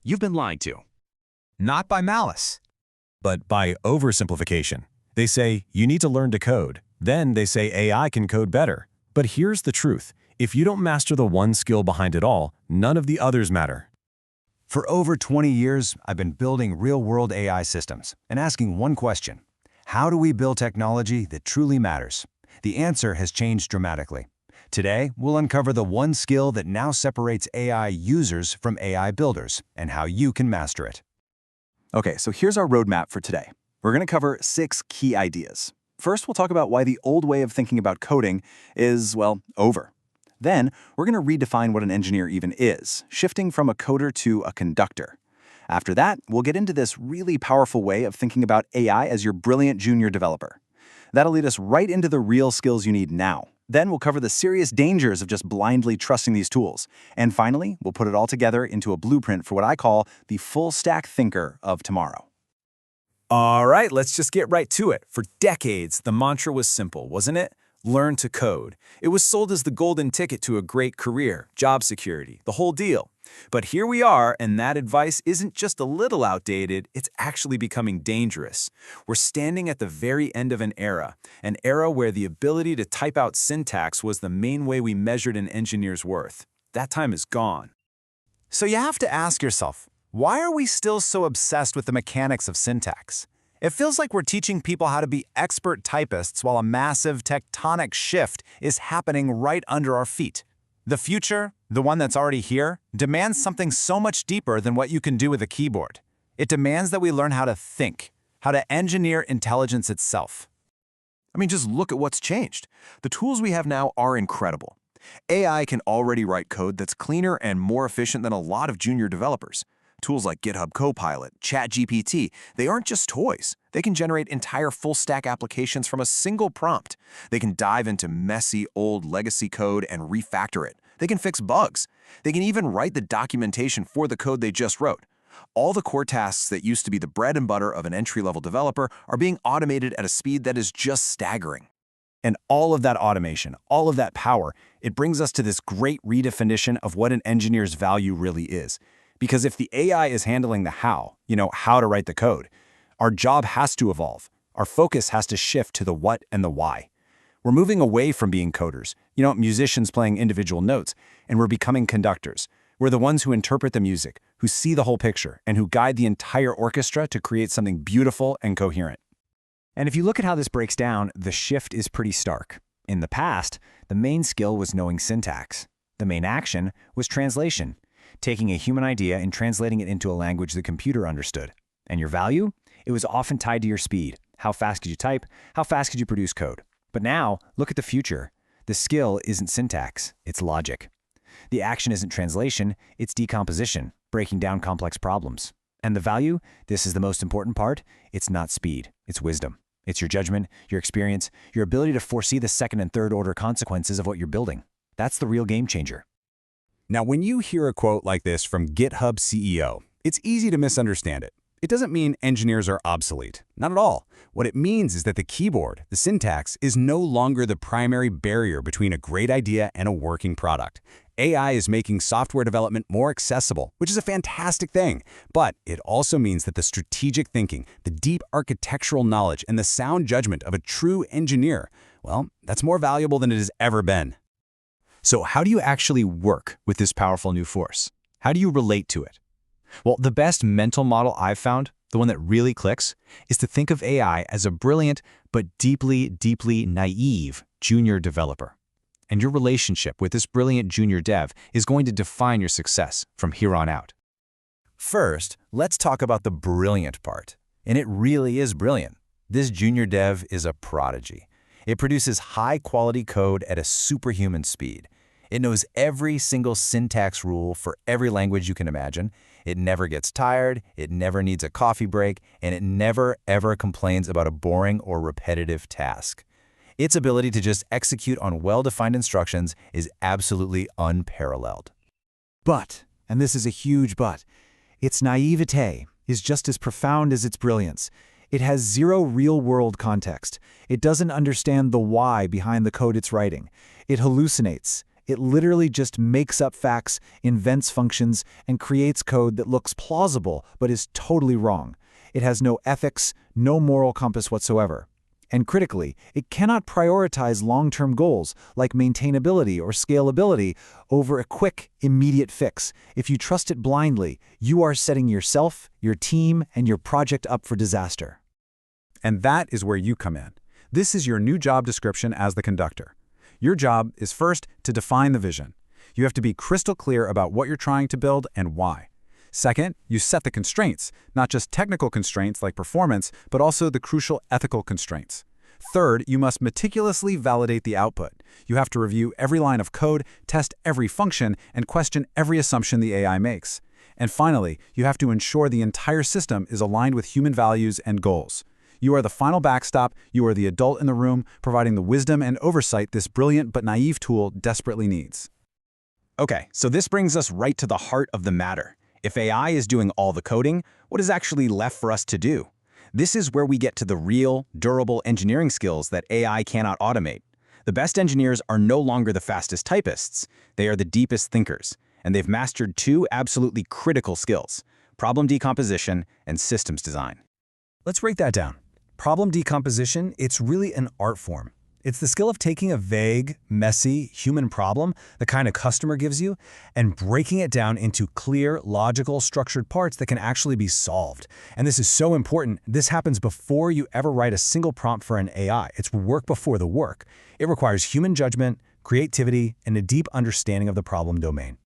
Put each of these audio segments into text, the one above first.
you've been lied to. Not by malice, but by oversimplification. They say, you need to learn to code. Then they say AI can code better. But here's the truth. If you don't master the one skill behind it all, none of the others matter. For over 20 years, I've been building real-world AI systems and asking one question. How do we build technology that truly matters? The answer has changed dramatically. Today, we'll uncover the one skill that now separates AI users from AI builders and how you can master it. Okay, so here's our roadmap for today. We're going to cover 6 key ideas. First, we'll talk about why the old way of thinking about coding is, well, over. Then, we're going to redefine what an engineer even is, shifting from a coder to a conductor. After that, we'll get into this really powerful way of thinking about AI as your brilliant junior developer. That'll lead us right into the real skills you need now. Then we'll cover the serious dangers of just blindly trusting these tools. And finally, we'll put it all together into a blueprint for what I call the full-stack thinker of tomorrow. All right, let's just get right to it. For decades, the mantra was simple, wasn't it? Learn to code. It was sold as the golden ticket to a great career, job security, the whole deal. But here we are, and that advice isn't just a little outdated, it's actually becoming dangerous. We're standing at the very end of an era where the ability to type out syntax was the main way we measured an engineer's worth. That time is gone. So you have to ask yourself, why are we still so obsessed with the mechanics of syntax? It feels like we're teaching people how to be expert typists while a massive tectonic shift is happening right under our feet. The future, the one that's already here, demands something so much deeper than what you can do with a keyboard. It demands that we learn how to think, how to engineer intelligence itself. I mean, just look at what's changed. The tools we have now are incredible. AI can already write code that's cleaner and more efficient than a lot of junior developers. Tools like GitHub Copilot, ChatGPT, they aren't just toys. They can generate entire full-stack applications from a single prompt. They can dive into messy, old legacy code and refactor it. They can fix bugs. They can even write the documentation for the code they just wrote. All the core tasks that used to be the bread and butter of an entry-level developer are being automated at a speed that is just staggering. And all of that automation, all of that power, it brings us to this great redefinition of what an engineer's value really is. Because if the AI is handling the how to write the code, our job has to evolve. Our focus has to shift to the what and the why. We're moving away from being coders, musicians playing individual notes, and we're becoming conductors. We're the ones who interpret the music, who see the whole picture, and who guide the entire orchestra to create something beautiful and coherent. And if you look at how this breaks down, the shift is pretty stark. In the past, the main skill was knowing syntax. The main action was translation, taking a human idea and translating it into a language the computer understood. And your value? It was often tied to your speed. How fast could you type? How fast could you produce code? But now, look at the future. The skill isn't syntax, it's logic. The action isn't translation, it's decomposition, breaking down complex problems. And the value? This is the most important part. It's not speed, it's wisdom. It's your judgment, your experience, your ability to foresee the second and third order consequences of what you're building. That's the real game changer. Now, when you hear a quote like this from GitHub CEO, it's easy to misunderstand it. It doesn't mean engineers are obsolete. Not at all. What it means is that the keyboard, the syntax, is no longer the primary barrier between a great idea and a working product. AI is making software development more accessible, which is a fantastic thing. But it also means that the strategic thinking, the deep architectural knowledge, and the sound judgment of a true engineer, well, that's more valuable than it has ever been. So how do you actually work with this powerful new force? How do you relate to it? Well, the best mental model I've found, the one that really clicks, is to think of AI as a brilliant but deeply, deeply naive junior developer. And your relationship with this brilliant junior dev is going to define your success from here on out. First, let's talk about the brilliant part. And it really is brilliant. This junior dev is a prodigy. It produces high-quality code at a superhuman speed. It knows every single syntax rule for every language you can imagine. It never gets tired, it never needs a coffee break, and it never, ever complains about a boring or repetitive task. Its ability to just execute on well-defined instructions is absolutely unparalleled. But, and this is a huge but, its naivete is just as profound as its brilliance. It has zero real-world context. It doesn't understand the why behind the code it's writing. It hallucinates. It literally just makes up facts, invents functions, and creates code that looks plausible but is totally wrong. It has no ethics, no moral compass whatsoever. And critically, it cannot prioritize long-term goals like maintainability or scalability over a quick, immediate fix. If you trust it blindly, you are setting yourself, your team, and your project up for disaster. And that is where you come in. This is your new job description as the conductor. Your job is first to define the vision. You have to be crystal clear about what you're trying to build and why. Second, you set the constraints, not just technical constraints like performance, but also the crucial ethical constraints. Third, you must meticulously validate the output. You have to review every line of code, test every function, and question every assumption the AI makes. And finally, you have to ensure the entire system is aligned with human values and goals. You are the final backstop, you are the adult in the room, providing the wisdom and oversight this brilliant but naive tool desperately needs. Okay, so this brings us right to the heart of the matter. If AI is doing all the coding, what is actually left for us to do? This is where we get to the real, durable engineering skills that AI cannot automate. The best engineers are no longer the fastest typists. They are the deepest thinkers, and they've mastered two absolutely critical skills: problem decomposition and systems design. Let's break that down. Problem decomposition, it's really an art form. It's the skill of taking a vague, messy, human problem, the kind a customer gives you, and breaking it down into clear, logical, structured parts that can actually be solved. And this is so important. This happens before you ever write a single prompt for an AI. It's work before the work. It requires human judgment, creativity, and a deep understanding of the problem domain.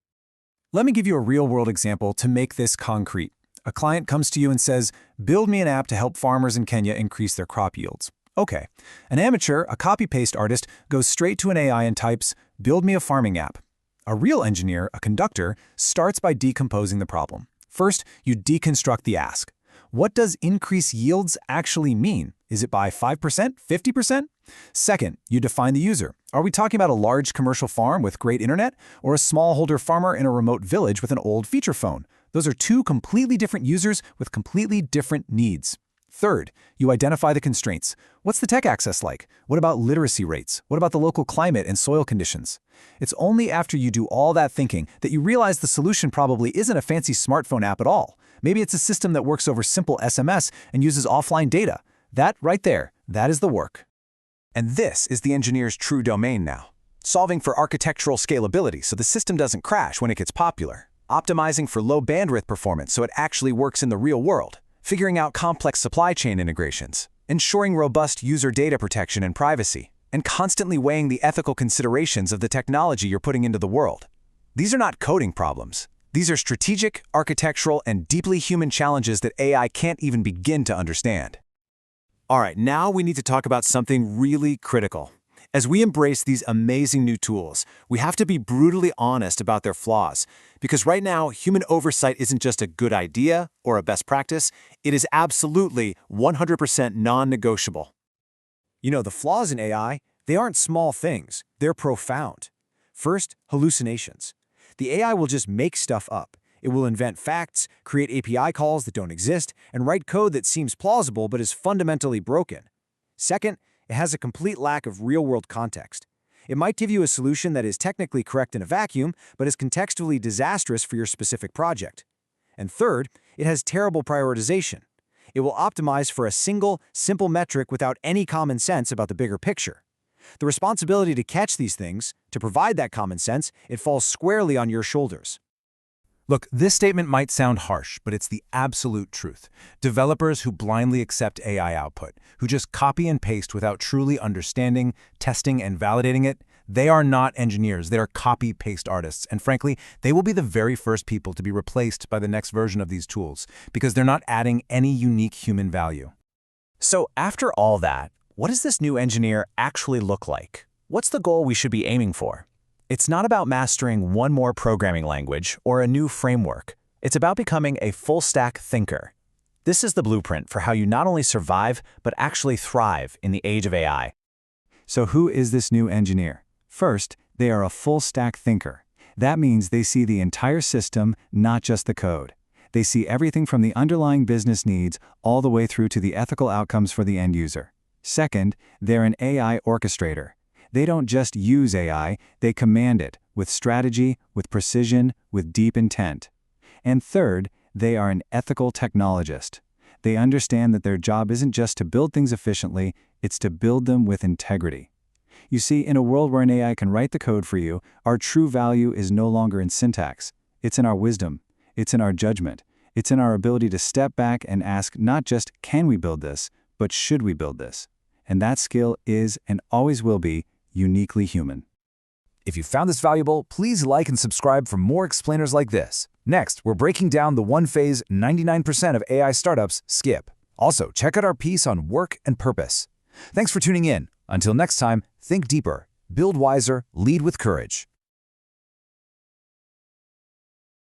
Let me give you a real-world example to make this concrete. A client comes to you and says, "Build me an app to help farmers in Kenya increase their crop yields." Okay. An amateur, a copy-paste artist, goes straight to an AI and types, "Build me a farming app." A real engineer, a conductor, starts by decomposing the problem. First, you deconstruct the ask. What does increase yields actually mean? Is it by 5%, 50%? Second, you define the user. Are we talking about a large commercial farm with great internet, or a smallholder farmer in a remote village with an old feature phone? Those are two completely different users with completely different needs. Third, you identify the constraints. What's the tech access like? What about literacy rates? What about the local climate and soil conditions? It's only after you do all that thinking that you realize the solution probably isn't a fancy smartphone app at all. Maybe it's a system that works over simple SMS and uses offline data. That right there, that is the work. And this is the engineer's true domain now. Solving for architectural scalability so the system doesn't crash when it gets popular. Optimizing for low bandwidth performance so it actually works in the real world. Figuring out complex supply chain integrations, ensuring robust user data protection and privacy, and constantly weighing the ethical considerations of the technology you're putting into the world. These are not coding problems. These are strategic, architectural, and deeply human challenges that AI can't even begin to understand. All right, now we need to talk about something really critical. As we embrace these amazing new tools, we have to be brutally honest about their flaws. Because right now, human oversight isn't just a good idea or a best practice, it is absolutely 100% non-negotiable. You know, the flaws in AI, they aren't small things, they're profound. First, hallucinations. The AI will just make stuff up. It will invent facts, create API calls that don't exist, and write code that seems plausible but is fundamentally broken. Second, it has a complete lack of real-world context. It might give you a solution that is technically correct in a vacuum, but is contextually disastrous for your specific project. And third, it has terrible prioritization. It will optimize for a single, simple metric without any common sense about the bigger picture. The responsibility to catch these things, to provide that common sense, it falls squarely on your shoulders. Look, this statement might sound harsh, but it's the absolute truth. Developers who blindly accept AI output, who just copy and paste without truly understanding, testing, and validating it, they are not engineers, they are copy-paste artists. And frankly, they will be the very first people to be replaced by the next version of these tools, because they're not adding any unique human value. So after all that, what does this new engineer actually look like? What's the goal we should be aiming for? It's not about mastering one more programming language or a new framework. It's about becoming a full-stack thinker. This is the blueprint for how you not only survive, but actually thrive in the age of AI. So who is this new engineer? First, they are a full-stack thinker. That means they see the entire system, not just the code. They see everything from the underlying business needs all the way through to the ethical outcomes for the end user. Second, they're an AI orchestrator. They don't just use AI, they command it, with strategy, with precision, with deep intent. And third, they are an ethical technologist. They understand that their job isn't just to build things efficiently, it's to build them with integrity. You see, in a world where an AI can write the code for you, our true value is no longer in syntax. It's in our wisdom. It's in our judgment. It's in our ability to step back and ask not just, can we build this, but should we build this? And that skill is, and always will be, uniquely human. If you found this valuable, please like and subscribe for more explainers like this. Next, we're breaking down the one phase 99% of AI startups skip. Also, check out our piece on work and purpose. Thanks for tuning in. Until next time, think deeper, build wiser, lead with courage.